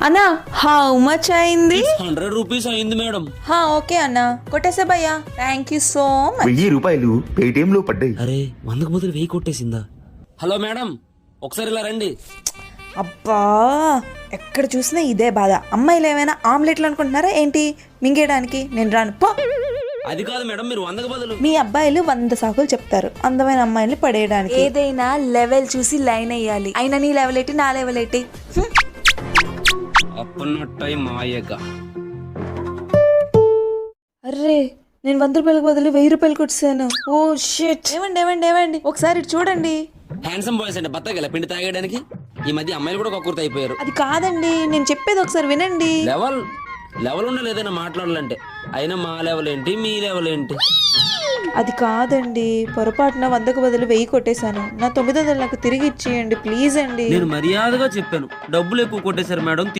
అన్నా how much అయింది? 100 rupees అయింది మేడం. ఓకే అన్నా, కొట్టేసా భయ్యా. Thank you so much. 1000 రూపాయలు పేటిఎం లో పడ్డాయి. అరే 100కు బదులు 1000 కొట్టేసిందా? హలో మేడం, ఒకసారి ఇలా రండి. అబ్బా, ఎక్కడ చూసినా ఇదే బాధ. అమ్మాయిలు ఏమైనా ఆమ్లెట్లు అనుకుంటున్నారా ఏంటి మింగేయడానికి? నేను రాను పో. అది కాదు మేడం, మీరు 100కు బదులు. మీ అబ్బాయిలు 100 సాకులు చెప్తారు అందమైన అమ్మాయిల్ని పడేయడానికి. ఏదైనా లెవెల్ చూసి లైన్ అయ్యాలి. అయినా నీ లెవెల్ ఏంటి, నా లెవెల్ ఏంటి? అప్పన్నట్టయి మాయగా. అర్రే, నేను 100 రూపాయలకు బదులు 1000 రూపాయలు కొట్టాను. Oh shit. ఏమండి ఏమండి ఏమండి, ఒకసారి ఇటు చూడండి. హ్యాండ్సమ్ బాయ్స్ అంటే బత్తాయి గల పిండి తాగడానికి ఈ మధ్య అమ్మాయిలు కూడా కొక్కుర్తి అయిపోయారు. అది కాదండి, నేను చెప్పేది ఒకసారి వినండి. లెవెల్ ఉండాలి ఏదైనా మాట్లాడాలంటే. అయినా మా లెవెల్ ఏంటి, మీ లెవెల్ ఏంటి? అది కాదండి, పొరపాటున 100కు బదులు 1000 కొట్టేశాను. నా 900 నాకు తిరిగి ఇచ్చేయండి ప్లీజ్ అండి. నేను మర్యాదగా చెప్పాను, డబ్బులు ఎక్కువ కొట్టేశారు మేడం.